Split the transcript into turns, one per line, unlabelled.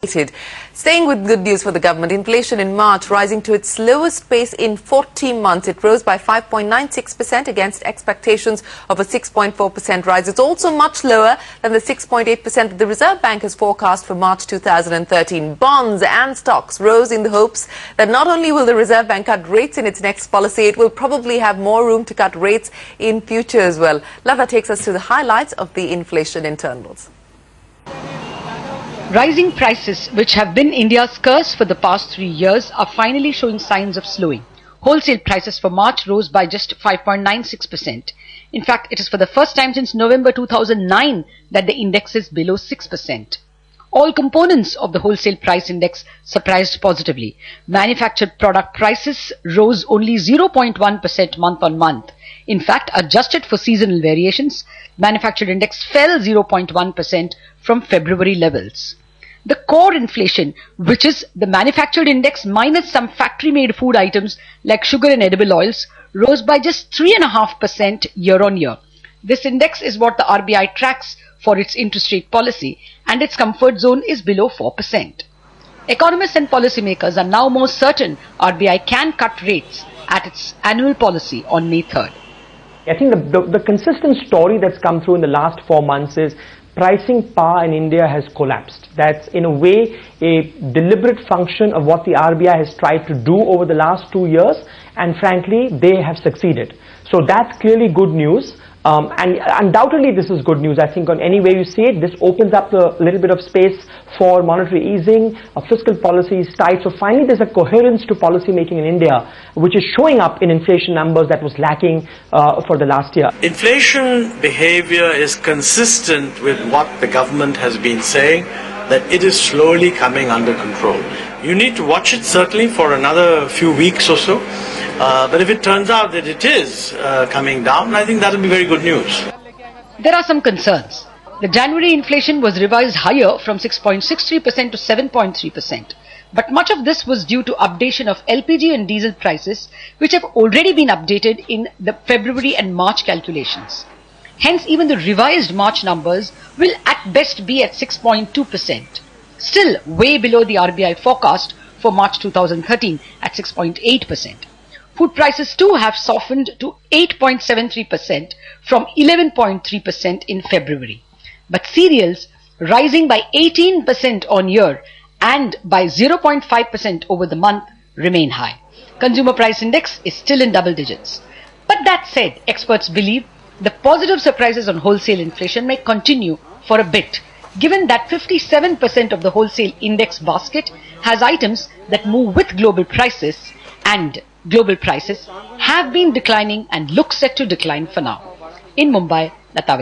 Staying with good news for the government, inflation in March rising to its lowest pace in 40 months. It rose by 5.96% against expectations of a 6.4% rise. It's also much lower than the 6.8% that the Reserve Bank has forecast for March 2013. Bonds and stocks rose in the hopes that not only will the Reserve Bank cut rates in its next policy, it will probably have more room to cut rates in future as well. Lata takes us to the highlights of the inflation internals.
Rising prices, which have been India's curse for the past 3 years, are finally showing signs of slowing. Wholesale prices for March rose by just 5.96%. In fact, it is for the first time since November 2009 that the index is below 6%. All components of the wholesale price index surprised positively. Manufactured product prices rose only 0.1% month on month. In fact, adjusted for seasonal variations, manufactured index fell 0.1% from February levels. The core inflation, which is the manufactured index minus some factory-made food items like sugar and edible oils, rose by just 3.5% year-on-year. This index is what the RBI tracks for its interest rate policy, and its comfort zone is below 4%. Economists and policymakers are now more certain RBI can cut rates at its annual policy on May 3rd.
I think the consistent story that's come through in the last 4 months is pricing power in India has collapsed. That's in a way a deliberate function of what the RBI has tried to do over the last 2 years, and frankly they have succeeded. So that's clearly good news. And undoubtedly this is good news. I think on any way you see it, this opens up a little bit of space for monetary easing, fiscal policy is tight. So finally there's a coherence to policy making in India, which is showing up in inflation numbers that was lacking for the last year.
Inflation behavior is consistent with what the government has been saying, that it is slowly coming under control. You need to watch it certainly for another few weeks or so. But if it turns out that it is coming down, I think that will be very good news.
There are some concerns. The January inflation was revised higher from 6.63% to 7.3%. But much of this was due to updation of LPG and diesel prices, which have already been updated in the February and March calculations. Hence, even the revised March numbers will at best be at 6.2%. Still way below the RBI forecast for March 2013 at 6.8%. Food prices too have softened to 8.73% from 11.3% in February. But cereals, rising by 18% on year and by 0.5% over the month, remain high. Consumer price index is still in double digits. But that said, experts believe the positive surprises on wholesale inflation may continue for a bit, given that 57% of the wholesale index basket has items that move with global prices, and global prices have been declining and look set to decline for now. In Mumbai, Lata.